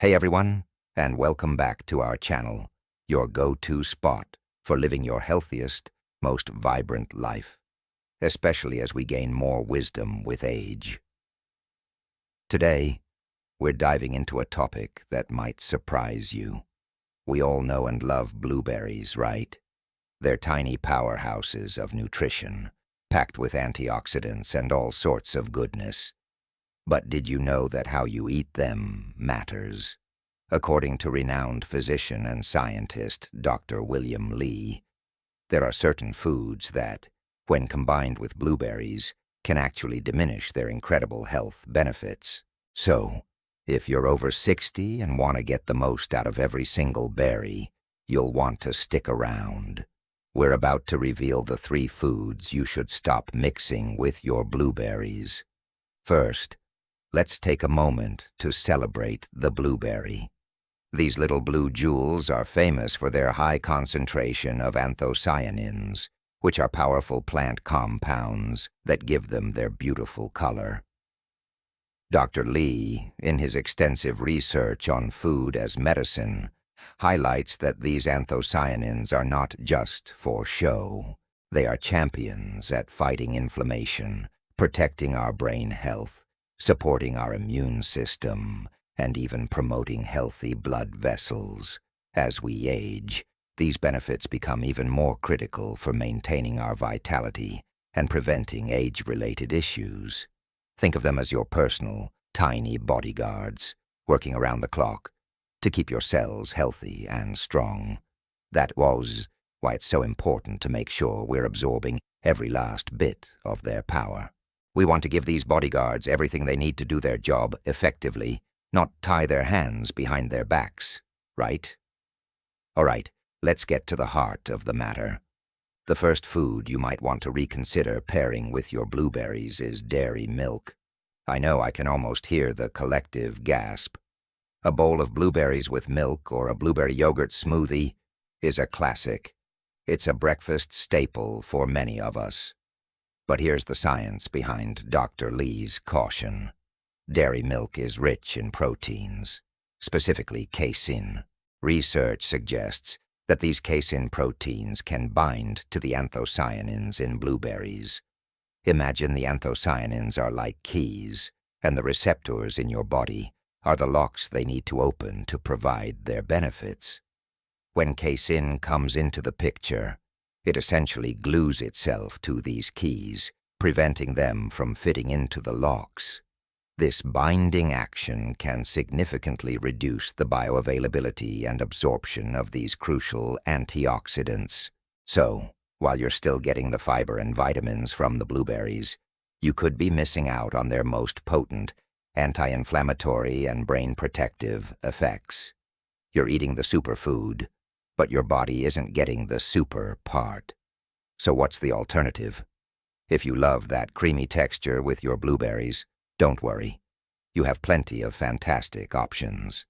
Hey everyone, and welcome back to our channel, your go-to spot for living your healthiest, most vibrant life, especially as we gain more wisdom with age. Today, we're diving into a topic that might surprise you. We all know and love blueberries, right? They're tiny powerhouses of nutrition, packed with antioxidants and all sorts of goodness. But did you know that how you eat them matters? According to renowned physician and scientist Dr. William Li, there are certain foods that, when combined with blueberries, can actually diminish their incredible health benefits. So, if you're over 60 and want to get the most out of every single berry, you'll want to stick around. We're about to reveal the 3 foods you should stop mixing with your blueberries. First, let's take a moment to celebrate the blueberry. These little blue jewels are famous for their high concentration of anthocyanins, which are powerful plant compounds that give them their beautiful color. Dr. Li, in his extensive research on food as medicine, highlights that these anthocyanins are not just for show. They are champions at fighting inflammation, protecting our brain health, supporting our immune system, and even promoting healthy blood vessels. As we age, these benefits become even more critical for maintaining our vitality and preventing age-related issues. Think of them as your personal, tiny bodyguards, working around the clock to keep your cells healthy and strong. That was why it's so important to make sure we're absorbing every last bit of their power. We want to give these bodyguards everything they need to do their job effectively, not tie their hands behind their backs, right? All right, let's get to the heart of the matter. The first food you might want to reconsider pairing with your blueberries is dairy milk. I know I can almost hear the collective gasp. A bowl of blueberries with milk or a blueberry yogurt smoothie is a classic. It's a breakfast staple for many of us. But here's the science behind Dr. Li's caution. Dairy milk is rich in proteins, specifically casein. Research suggests that these casein proteins can bind to the anthocyanins in blueberries. Imagine the anthocyanins are like keys, and the receptors in your body are the locks they need to open to provide their benefits. When casein comes into the picture, it essentially glues itself to these keys, preventing them from fitting into the locks. This binding action can significantly reduce the bioavailability and absorption of these crucial antioxidants. So, while you're still getting the fiber and vitamins from the blueberries, you could be missing out on their most potent anti-inflammatory and brain-protective effects. You're eating the superfood, but your body isn't getting the super part. So what's the alternative? If you love that creamy texture with your blueberries, don't worry. You have plenty of fantastic options.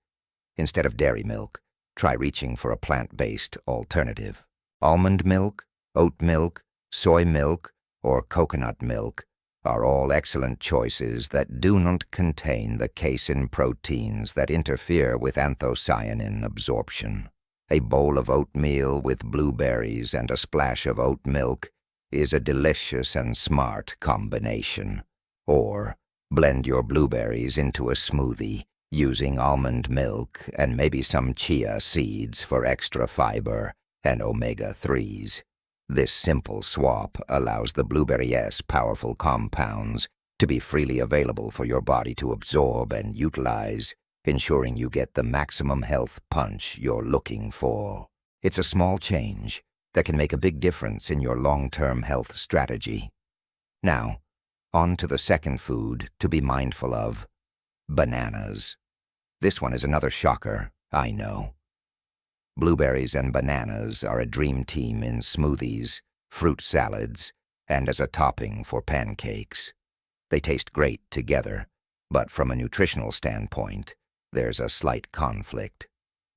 Instead of dairy milk, try reaching for a plant-based alternative. Almond milk, oat milk, soy milk, or coconut milk are all excellent choices that do not contain the casein proteins that interfere with anthocyanin absorption. A bowl of oatmeal with blueberries and a splash of oat milk is a delicious and smart combination. Or blend your blueberries into a smoothie using almond milk and maybe some chia seeds for extra fiber and omega-3s. This simple swap allows the blueberry's powerful compounds to be freely available for your body to absorb and utilize, ensuring you get the maximum health punch you're looking for. It's a small change that can make a big difference in your long-term health strategy. Now, on to the second food to be mindful of: bananas. This one is another shocker, I know. Blueberries and bananas are a dream team in smoothies, fruit salads, and as a topping for pancakes. They taste great together, but from a nutritional standpoint, there's a slight conflict.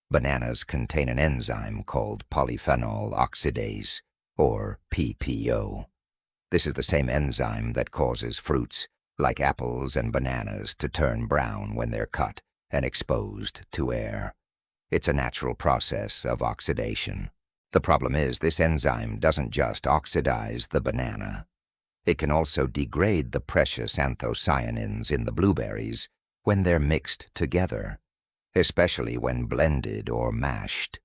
Bananas contain an enzyme called polyphenol oxidase, or PPO. This is the same enzyme that causes fruits, like apples and bananas, to turn brown when they're cut and exposed to air. It's a natural process of oxidation. The problem is this enzyme doesn't just oxidize the banana. It can also degrade the precious anthocyanins in the blueberries when they're mixed together, especially when blended or mashed.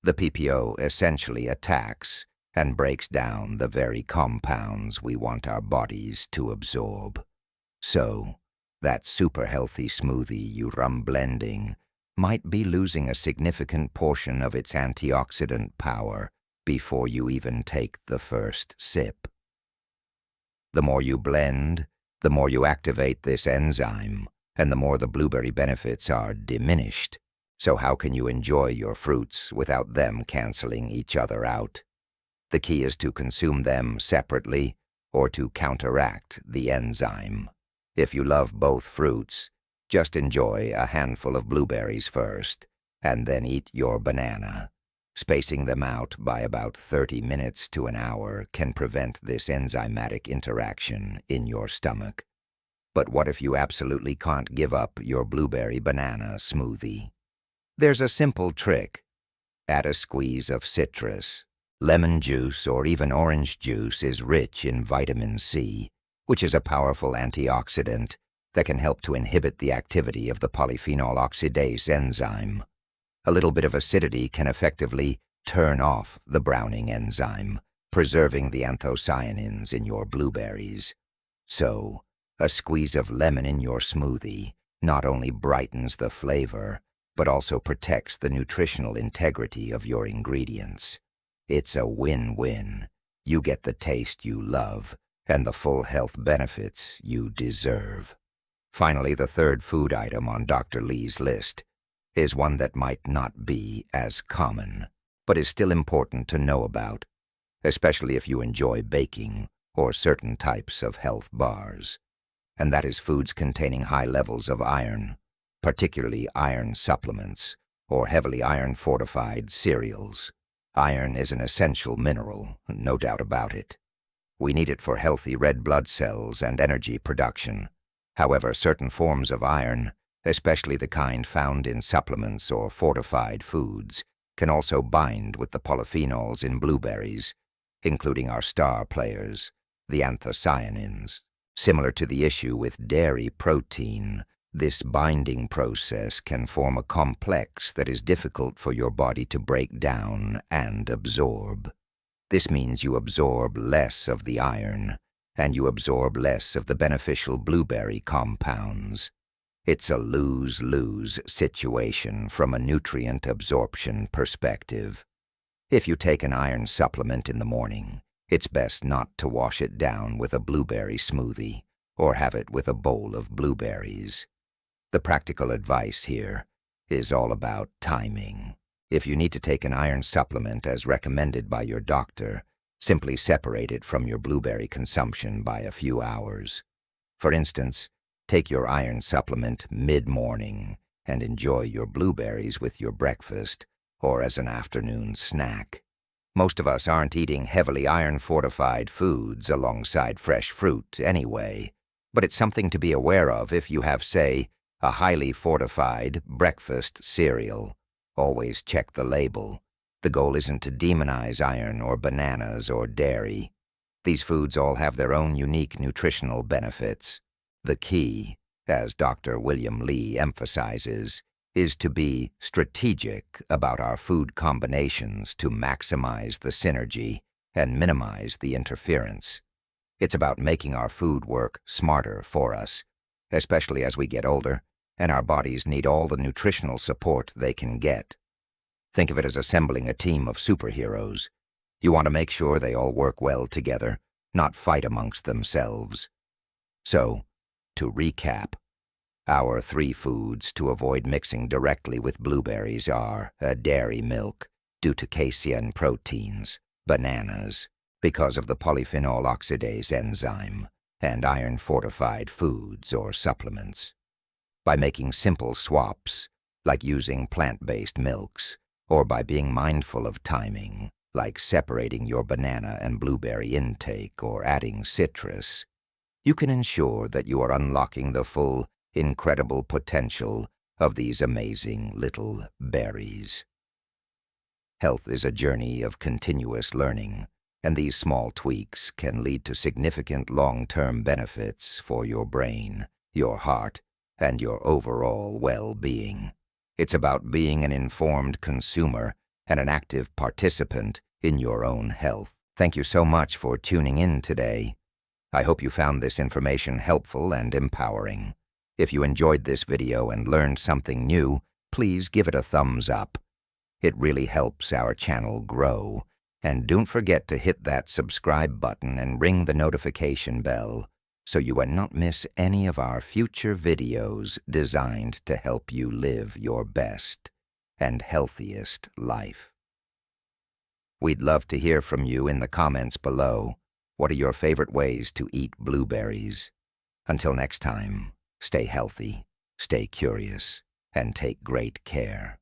The PPO essentially attacks and breaks down the very compounds we want our bodies to absorb. So, that super healthy smoothie you run blending might be losing a significant portion of its antioxidant power before you even take the first sip. The more you blend, the more you activate this enzyme, and the more the blueberry benefits are diminished. So how can you enjoy your fruits without them canceling each other out? The key is to consume them separately or to counteract the enzyme. If you love both fruits, just enjoy a handful of blueberries first, and then eat your banana. Spacing them out by about 30 minutes to an hour can prevent this enzymatic interaction in your stomach. But what if you absolutely can't give up your blueberry banana smoothie? There's a simple trick. Add a squeeze of citrus. Lemon juice or even orange juice is rich in vitamin C, which is a powerful antioxidant that can help to inhibit the activity of the polyphenol oxidase enzyme. A little bit of acidity can effectively turn off the browning enzyme, preserving the anthocyanins in your blueberries. So, a squeeze of lemon in your smoothie not only brightens the flavor, but also protects the nutritional integrity of your ingredients. It's a win-win. You get the taste you love and the full health benefits you deserve. Finally, the third food item on Dr. Lee's list is one that might not be as common, but is still important to know about, especially if you enjoy baking or certain types of health bars. And that is foods containing high levels of iron, particularly iron supplements or heavily iron-fortified cereals. Iron is an essential mineral, no doubt about it. We need it for healthy red blood cells and energy production. However, certain forms of iron, especially the kind found in supplements or fortified foods, can also bind with the polyphenols in blueberries, including our star players, the anthocyanins. Similar to the issue with dairy protein, this binding process can form a complex that is difficult for your body to break down and absorb. This means you absorb less of the iron, and you absorb less of the beneficial blueberry compounds. It's a lose-lose situation from a nutrient absorption perspective. If you take an iron supplement in the morning, it's best not to wash it down with a blueberry smoothie or have it with a bowl of blueberries. The practical advice here is all about timing. If you need to take an iron supplement as recommended by your doctor, simply separate it from your blueberry consumption by a few hours. For instance, take your iron supplement mid-morning and enjoy your blueberries with your breakfast or as an afternoon snack. Most of us aren't eating heavily iron-fortified foods alongside fresh fruit anyway, but it's something to be aware of if you have, say, a highly fortified breakfast cereal. Always check the label. The goal isn't to demonize iron or bananas or dairy. These foods all have their own unique nutritional benefits. The key, as Dr. William Lee emphasizes, is to be strategic about our food combinations to maximize the synergy and minimize the interference. It's about making our food work smarter for us, especially as we get older and our bodies need all the nutritional support they can get. Think of it as assembling a team of superheroes. You want to make sure they all work well together, not fight amongst themselves. So, to recap, our 3 foods to avoid mixing directly with blueberries are dairy milk, due to casein proteins, bananas, because of the polyphenol oxidase enzyme, and iron-fortified foods or supplements. By making simple swaps, like using plant-based milks, or by being mindful of timing, like separating your banana and blueberry intake or adding citrus, you can ensure that you are unlocking the full, incredible potential of these amazing little berries. Health is a journey of continuous learning, and these small tweaks can lead to significant long-term benefits for your brain, your heart, and your overall well-being. It's about being an informed consumer and an active participant in your own health. Thank you so much for tuning in today. I hope you found this information helpful and empowering. If you enjoyed this video and learned something new, please give it a thumbs up. It really helps our channel grow. And don't forget to hit that subscribe button and ring the notification bell so you will not miss any of our future videos designed to help you live your best and healthiest life. We'd love to hear from you in the comments below. What are your favorite ways to eat blueberries? Until next time, stay healthy, stay curious, and take great care.